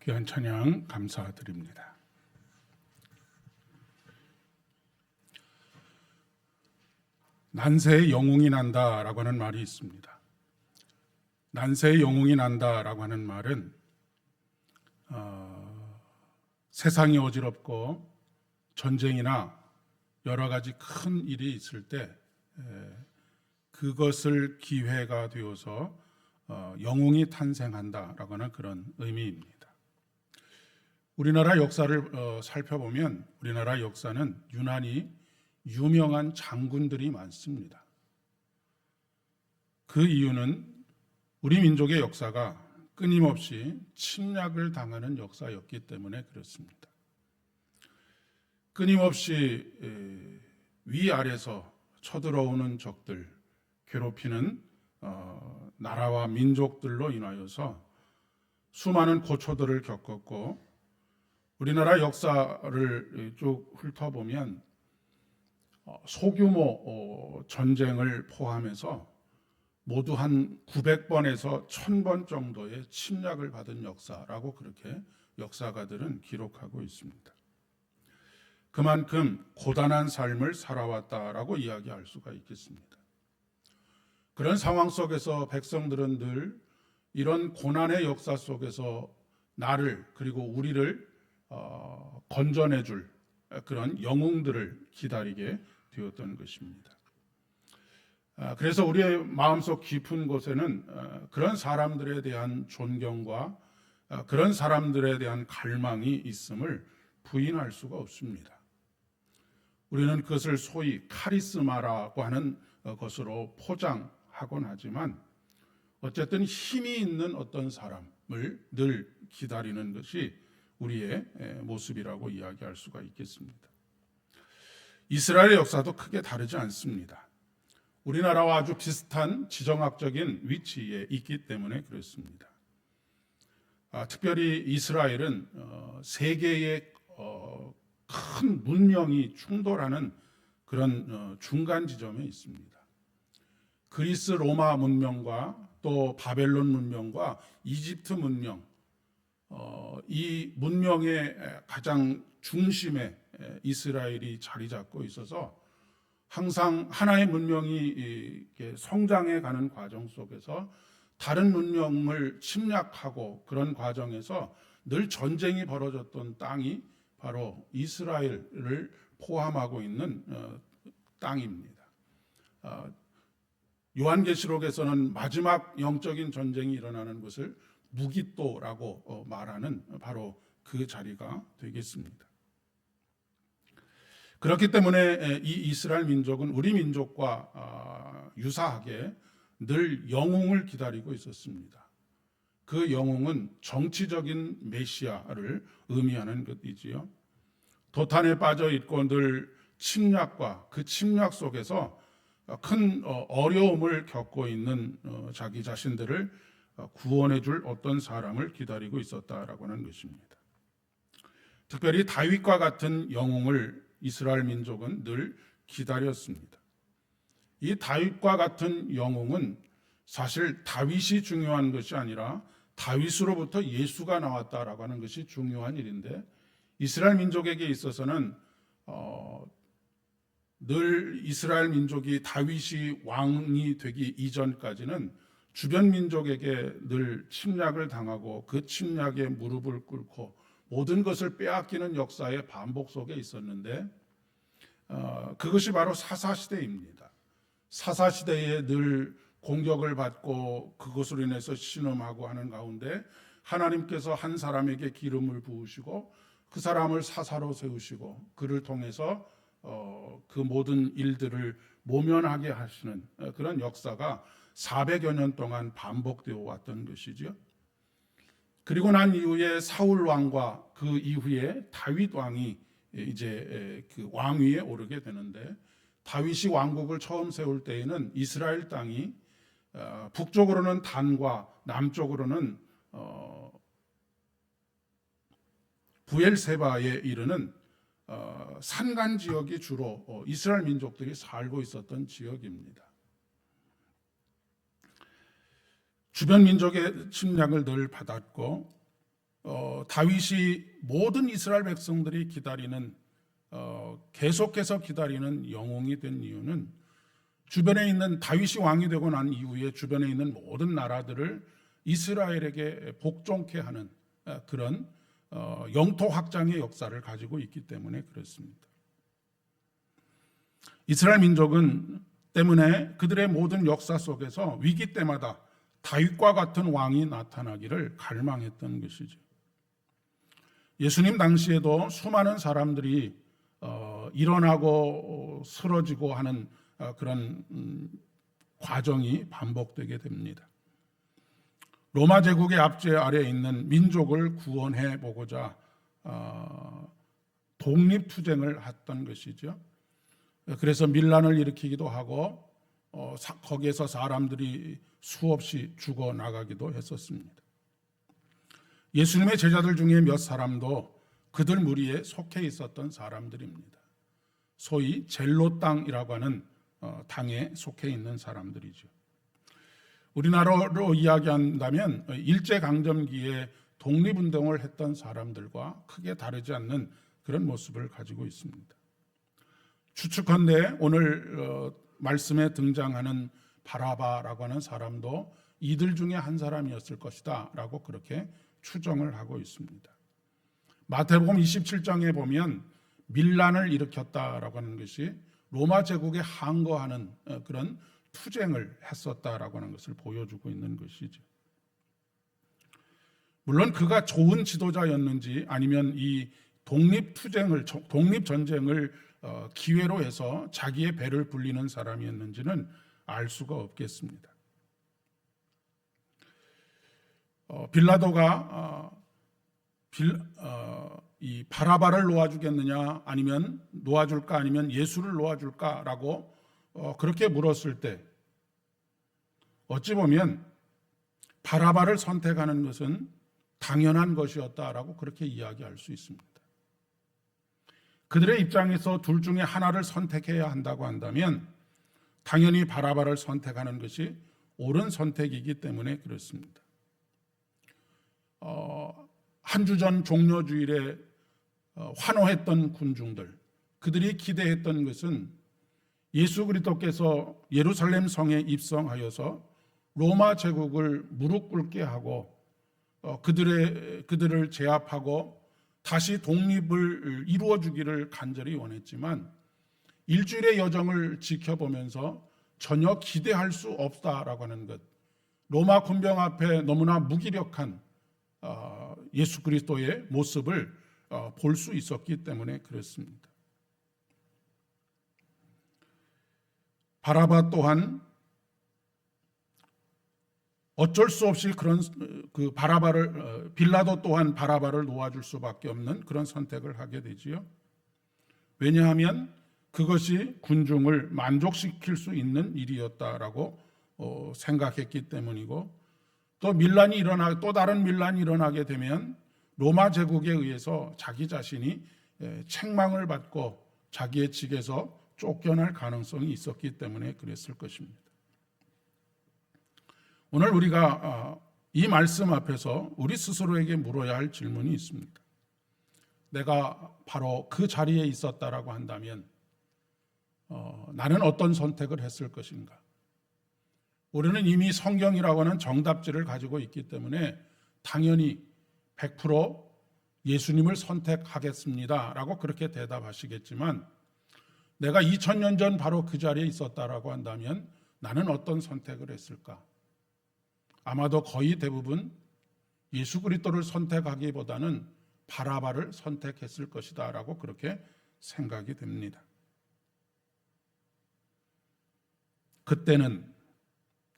귀한 찬양 감사드립니다. 난세의 영웅이 난다라고 하는 말이 있습니다. 난세의 영웅이 난다라고 하는 말은 세상이 어지럽고 전쟁이나 여러 가지 큰 일이 있을 때 그것을 기회가 되어서 영웅이 탄생한다라고 하는 그런 의미입니다. 우리나라 역사를 살펴보면 우리나라 역사는 유난히 유명한 장군들이 많습니다. 그 이유는 우리 민족의 역사가 끊임없이 침략을 당하는 역사였기 때문에 그렇습니다. 끊임없이 위아래서 쳐들어오는 적들, 괴롭히는 나라와 민족들로 인하여서 수많은 고초들을 겪었고, 우리나라 역사를 쭉 훑어보면 소규모 전쟁을 포함해서 모두 한 900번에서 1000번 정도의 침략을 받은 역사라고 그렇게 역사가들은 기록하고 있습니다. 그만큼 고단한 삶을 살아왔다라고 이야기할 수가 있겠습니다. 그런 상황 속에서 백성들은 늘 이런 고난의 역사 속에서 나를 그리고 우리를 건져내줄 그런 영웅들을 기다리게 되었던 것입니다. 그래서 우리의 마음속 깊은 곳에는 그런 사람들에 대한 존경과 그런 사람들에 대한 갈망이 있음을 부인할 수가 없습니다. 우리는 그것을 소위 카리스마라고 하는 것으로 포장하곤 하지만 어쨌든 힘이 있는 어떤 사람을 늘 기다리는 것이 우리의 모습이라고 이야기할 수가 있겠습니다. 이스라엘의 역사도 크게 다르지 않습니다. 우리나라와 아주 비슷한 지정학적인 위치에 있기 때문에 그렇습니다. 특별히 이스라엘은 세계의 큰 문명이 충돌하는 그런 중간 지점에 있습니다. 그리스 로마 문명과 또 바벨론 문명과 이집트 문명, 이 문명의 가장 중심에 이스라엘이 자리 잡고 있어서 항상 하나의 문명이 성장해 가는 과정 속에서 다른 문명을 침략하고 그런 과정에서 늘 전쟁이 벌어졌던 땅이 바로 이스라엘을 포함하고 있는 땅입니다. 요한계시록에서는 마지막 영적인 전쟁이 일어나는 것을 무기또라고 말하는 바로 그 자리가 되겠습니다. 그렇기 때문에 이 이스라엘 민족은 우리 민족과 유사하게 늘 영웅을 기다리고 있었습니다. 그 영웅은 정치적인 메시아를 의미하는 것이지요. 도탄에 빠져 있고 늘 침략과 그 침략 속에서 큰 어려움을 겪고 있는 자기 자신들을 구원해 줄 어떤 사람을 기다리고 있었다라고 하는 것입니다. 특별히 다윗과 같은 영웅을 이스라엘 민족은 늘 기다렸습니다. 이 다윗과 같은 영웅은 사실 다윗이 중요한 것이 아니라 다윗으로부터 예수가 나왔다라고 하는 것이 중요한 일인데, 이스라엘 민족에게 있어서는 늘 이스라엘 민족이 다윗이 왕이 되기 이전까지는 주변 민족에게 늘 침략을 당하고 그 침략에 무릎을 꿇고 모든 것을 빼앗기는 역사의 반복 속에 있었는데, 그것이 바로 사사시대입니다. 사사시대에 늘 공격을 받고 그것으로 인해서 신음하고 하는 가운데 하나님께서 한 사람에게 기름을 부으시고 그 사람을 사사로 세우시고 그를 통해서 그 모든 일들을 모면하게 하시는 그런 역사가 400여 년 동안 반복되어 왔던 것이죠. 그리고 난 이후에 사울 왕과 그 이후에 다윗 왕이 이제 그 왕위에 오르게 되는데, 다윗이 왕국을 처음 세울 때에는 이스라엘 땅이 북쪽으로는 단과 남쪽으로는 부엘세바에 이르는 산간 지역이 주로 이스라엘 민족들이 살고 있었던 지역입니다. 주변 민족의 침략을 늘 받았고 다윗이 모든 이스라엘 백성들이 기다리는 계속해서 기다리는 영웅이 된 이유는 주변에 있는 다윗이 왕이 되고 난 이후에 주변에 있는 모든 나라들을 이스라엘에게 복종케 하는 그런 영토 확장의 역사를 가지고 있기 때문에 그렇습니다. 이스라엘 민족은 때문에 그들의 모든 역사 속에서 위기 때마다 다윗과 같은 왕이 나타나기를 갈망했던 것이죠. 예수님 당시에도 수많은 사람들이 일어나고 쓰러지고 하는 그런 과정이 반복되게 됩니다. 로마 제국의 압제 아래에 있는 민족을 구원해 보고자 독립투쟁을 했던 것이죠. 그래서 밀란을 일으키기도 하고 거기에서 사람들이 수없이 죽어나가기도 했었습니다. 예수님의 제자들 중에 몇 사람도 그들 무리에 속해 있었던 사람들입니다. 소위 젤로 땅이라고 하는 당에 속해 있는 사람들이죠. 우리나라로 이야기한다면 일제강점기에 독립운동을 했던 사람들과 크게 다르지 않는 그런 모습을 가지고 있습니다. 추측컨대 오늘 말씀에 등장하는 바라바라고 하는 사람도 이들 중에 한 사람이었을 것이다 라고 그렇게 추정을 하고 있습니다. 마태복음 27장에 보면 밀란을 일으켰다라고 하는 것이 로마 제국에 항거하는 그런 투쟁을 했었다라고 하는 것을 보여주고 있는 것이죠. 물론 그가 좋은 지도자였는지 아니면 이 독립전쟁을 기회로 해서 자기의 배를 불리는 사람이었는지는 알 수가 없겠습니다. 빌라도가 이 바라바를 놓아주겠느냐 아니면 놓아줄까 아니면 예수를 놓아줄까라고 그렇게 물었을 때 어찌 보면 바라바를 선택하는 것은 당연한 것이었다라고 그렇게 이야기할 수 있습니다. 그들의 입장에서 둘 중에 하나를 선택해야 한다고 한다면 당연히 바라바를 선택하는 것이 옳은 선택이기 때문에 그렇습니다. 한 주 전 종려주일에 환호했던 군중들, 그들이 기대했던 것은 예수 그리스도께서 예루살렘 성에 입성하여서 로마 제국을 무릎 꿇게 하고 그들을 제압하고 다시 독립을 이루어 주기를 간절히 원했지만 일주일의 여정을 지켜보면서 전혀 기대할 수 없다라고 하는 것, 로마 군병 앞에 너무나 무기력한 예수 그리스도의 모습을 볼 수 있었기 때문에 그렇습니다. 바라바 또한 어쩔 수 없이 그런 빌라도 또한 바라바를 놓아줄 수밖에 없는 그런 선택을 하게 되지요. 왜냐하면 그것이 군중을 만족시킬 수 있는 일이었다라고 생각했기 때문이고, 또 다른 밀란이 일어나게 되면 로마 제국에 의해서 자기 자신이 책망을 받고 자기의 직에서 쫓겨날 가능성이 있었기 때문에 그랬을 것입니다. 오늘 우리가 이 말씀 앞에서 우리 스스로에게 물어야 할 질문이 있습니다. 내가 바로 그 자리에 있었다라고 한다면 나는 어떤 선택을 했을 것인가? 우리는 이미 성경이라고 하는 정답지를 가지고 있기 때문에 당연히 100% 예수님을 선택하겠습니다라고 그렇게 대답하시겠지만, 내가 2000년 전 바로 그 자리에 있었다라고 한다면 나는 어떤 선택을 했을까? 아마도 거의 대부분 예수 그리스도를 선택하기보다는 바라바를 선택했을 것이다라고 그렇게 생각이 됩니다. 그때는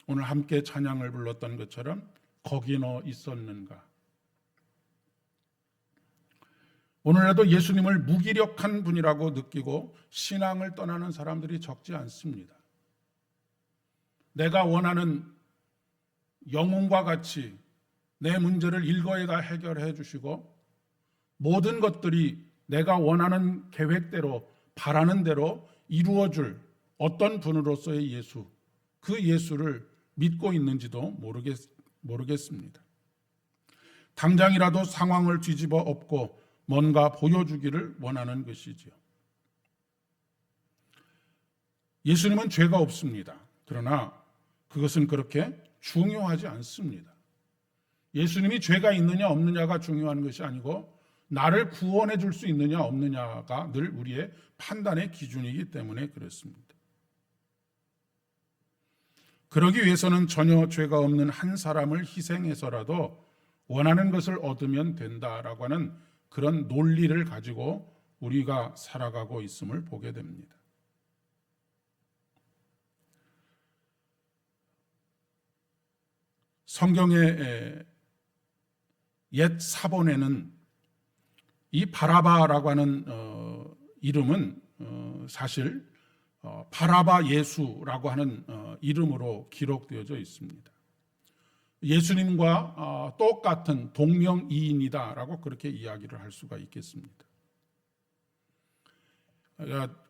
오늘 함께 찬양을 불렀던 것처럼 거기 너 있었는가? 오늘날도 예수님을 무기력한 분이라고 느끼고 신앙을 떠나는 사람들이 적지 않습니다. 내가 원하는 영웅과 같이 내 문제를 일거에다 해결해 주시고 모든 것들이 내가 원하는 계획대로 바라는 대로 이루어줄 어떤 분으로서의 예수, 그 예수를 믿고 있는지도 모르겠습니다. 당장이라도 상황을 뒤집어 엎고 뭔가 보여주기를 원하는 것이지요. 예수님은 죄가 없습니다. 그러나 그것은 그렇게 중요하지 않습니다. 예수님이 죄가 있느냐 없느냐가 중요한 것이 아니고 나를 구원해 줄 수 있느냐 없느냐가 늘 우리의 판단의 기준이기 때문에 그렇습니다. 그러기 위해서는 전혀 죄가 없는 한 사람을 희생해서라도 원하는 것을 얻으면 된다라고 하는 그런 논리를 가지고 우리가 살아가고 있음을 보게 됩니다. 성경의 옛 사본에는 이 바라바라고 하는 이름은 사실 바라바 예수라고 하는 이름으로 기록되어져 있습니다. 예수님과 똑같은 동명이인이다라고 그렇게 이야기를 할 수가 있겠습니다.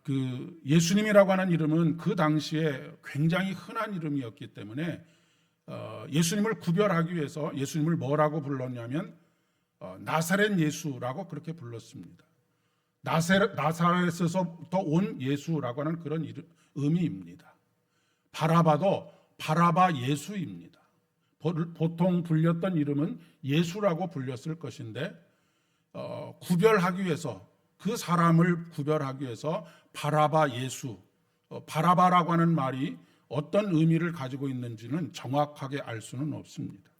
그 예수님이라고 하는 이름은 그 당시에 굉장히 흔한 이름이었기 때문에 예수님을 구별하기 위해서 예수님을 뭐라고 불렀냐면 나사렛 예수라고 그렇게 불렀습니다. 나사렛에서부터 온 예수라고 하는 그런 의미입니다. 바라바도 바라바 예수입니다. 보통 불렸던 이름은 예수라고 불렸을 것인데 구별하기 위해서 그 사람을 구별하기 위해서 바라바 예수, 바라바라고 하는 말이 어떤 의미를 가지고 있는지는 정확하게 알 수는 없습니다.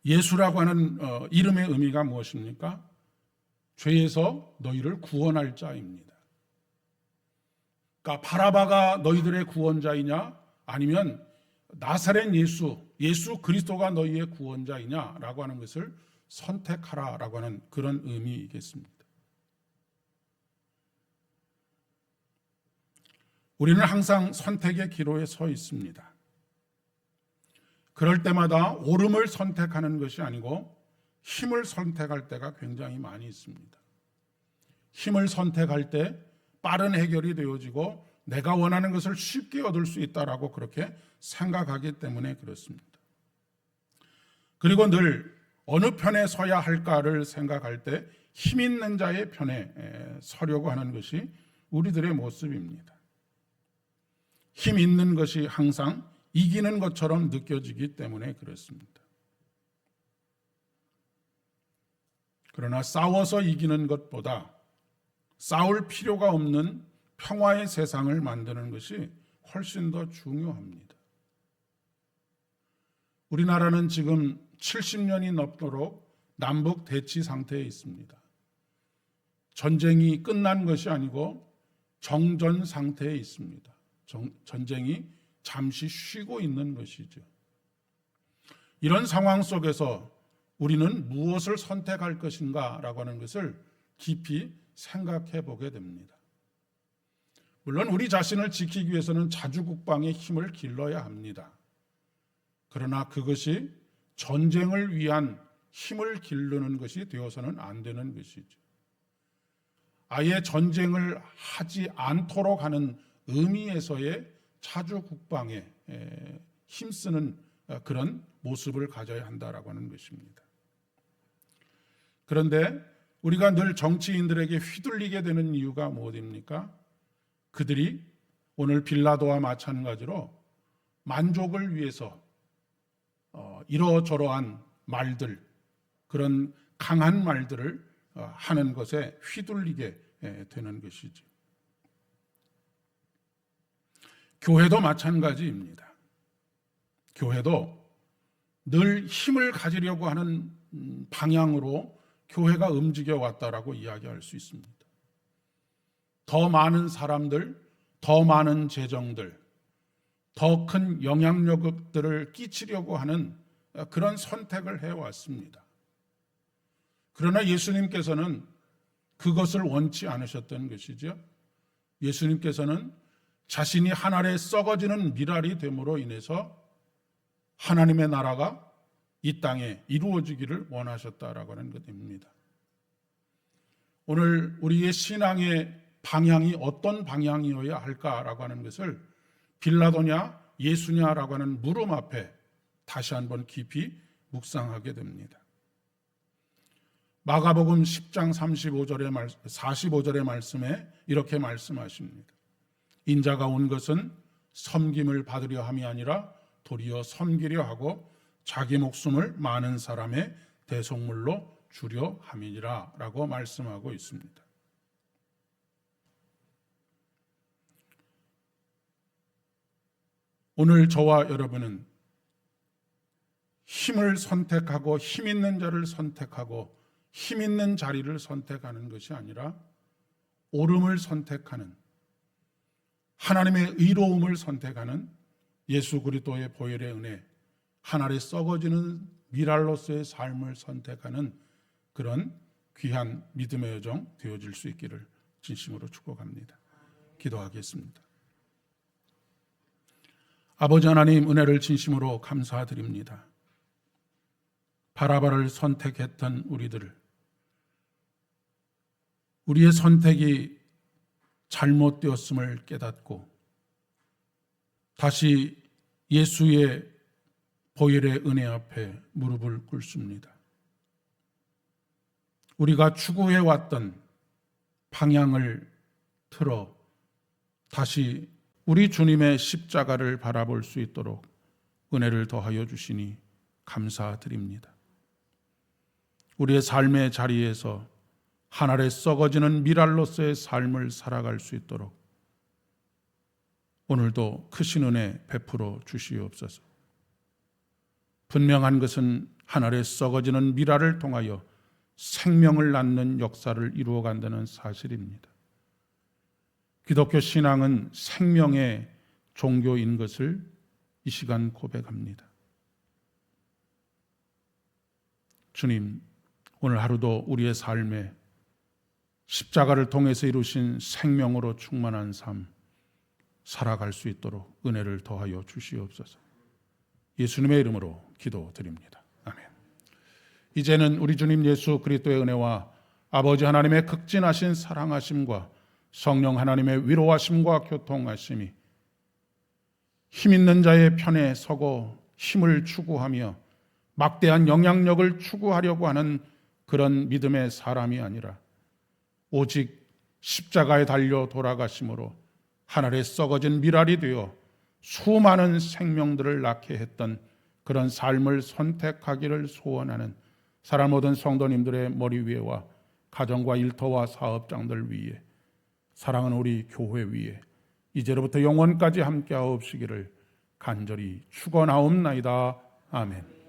예수라고 하는 이름의 의미가 무엇입니까? 죄에서 너희를 구원할 자입니다. 그러니까 바라바가 너희들의 구원자이냐 아니면 나사렛 예수 그리스도가 너희의 구원자이냐라고 하는 것을 선택하라라고 하는 그런 의미이겠습니다. 우리는 항상 선택의 기로에 서 있습니다. 그럴 때마다 옳음을 선택하는 것이 아니고 힘을 선택할 때가 굉장히 많이 있습니다. 힘을 선택할 때 빠른 해결이 되어지고 내가 원하는 것을 쉽게 얻을 수 있다라고 그렇게 생각하기 때문에 그렇습니다. 그리고 늘 어느 편에 서야 할까를 생각할 때 힘 있는 자의 편에 서려고 하는 것이 우리들의 모습입니다. 힘 있는 것이 항상 이기는 것처럼 느껴지기 때문에 그렇습니다. 그러나 싸워서 이기는 것보다 싸울 필요가 없는 평화의 세상을 만드는 것이 훨씬 더 중요합니다. 우리나라는 지금 70년이 넘도록 남북 대치 상태에 있습니다. 전쟁이 끝난 것이 아니고 정전 상태에 있습니다. 전쟁이 잠시 쉬고 있는 것이죠. 이런 상황 속에서 우리는 무엇을 선택할 것인가라고 하는 것을 깊이 생각해 보게 됩니다. 물론 우리 자신을 지키기 위해서는 자주국방의 힘을 길러야 합니다. 그러나 그것이 전쟁을 위한 힘을 기르는 것이 되어서는 안 되는 것이죠. 아예 전쟁을 하지 않도록 하는 의미에서의 자주국방에 힘쓰는 그런 모습을 가져야 한다라고 하는 것입니다. 그런데 우리가 늘 정치인들에게 휘둘리게 되는 이유가 무엇입니까? 그들이 오늘 빌라도와 마찬가지로 만족을 위해서 이러저러한 말들, 그런 강한 말들을 하는 것에 휘둘리게 되는 것이죠. 교회도 마찬가지입니다. 교회도 늘 힘을 가지려고 하는 방향으로 교회가 움직여 왔다라고 이야기할 수 있습니다. 더 많은 사람들, 더 많은 재정들, 더 큰 영향력들을 끼치려고 하는 그런 선택을 해왔습니다. 그러나 예수님께서는 그것을 원치 않으셨던 것이죠. 예수님께서는 자신이 한 알에 썩어지는 밀알이 됨으로 인해서 하나님의 나라가 이 땅에 이루어지기를 원하셨다라고 하는 것입니다. 오늘 우리의 신앙의 방향이 어떤 방향이어야 할까라고 하는 것을 빌라도냐 예수냐라고 하는 물음 앞에 다시 한번 깊이 묵상하게 됩니다. 마가복음 10장 45절의 말씀에 이렇게 말씀하십니다. 인자가 온 것은 섬김을 받으려 함이 아니라 도리어 섬기려 하고 자기 목숨을 많은 사람의 대속물로 주려 함이니라 라고 말씀하고 있습니다. 오늘 저와 여러분은 힘을 선택하고 힘 있는 자를 선택하고 힘 있는 자리를 선택하는 것이 아니라 옳음을 선택하는, 하나님의 의로움을 선택하는 예수 그리스도의 보혈의 은혜, 하늘에 썩어지는 미랄로서의 삶을 선택하는 그런 귀한 믿음의 여정 되어질 수 있기를 진심으로 축복합니다. 기도하겠습니다. 아버지 하나님, 은혜를 진심으로 감사드립니다. 바라바를 선택했던 우리의 선택이 잘못되었음을 깨닫고 다시 예수의 보혈의 은혜 앞에 무릎을 꿇습니다. 우리가 추구해왔던 방향을 틀어 다시 우리 주님의 십자가를 바라볼 수 있도록 은혜를 더하여 주시니 감사드립니다. 우리의 삶의 자리에서 하늘에 썩어지는 미랄로서의 삶을 살아갈 수 있도록 오늘도 크신 은혜 베풀어 주시옵소서. 분명한 것은 하늘에 썩어지는 미랄을 통하여 생명을 낳는 역사를 이루어간다는 사실입니다. 기독교 신앙은 생명의 종교인 것을 이 시간 고백합니다. 주님, 오늘 하루도 우리의 삶에 십자가를 통해서 이루신 생명으로 충만한 삶 살아갈 수 있도록 은혜를 더하여 주시옵소서. 예수님의 이름으로 기도드립니다. 아멘. 이제는 우리 주님 예수 그리스도의 은혜와 아버지 하나님의 극진하신 사랑하심과 성령 하나님의 위로하심과 교통하심이 힘 있는 자의 편에 서고 힘을 추구하며 막대한 영향력을 추구하려고 하는 그런 믿음의 사람이 아니라 오직 십자가에 달려 돌아가심으로 하늘에 썩어진 미랄이 되어 수많은 생명들을 낳게 했던 그런 삶을 선택하기를 소원하는 사랑 모든 성도님들의 머리 위에와 가정과 일터와 사업장들 위에, 사랑하는 우리 교회 위에 이제로부터 영원까지 함께하옵시기를 간절히 축원하옵나이다. 아멘.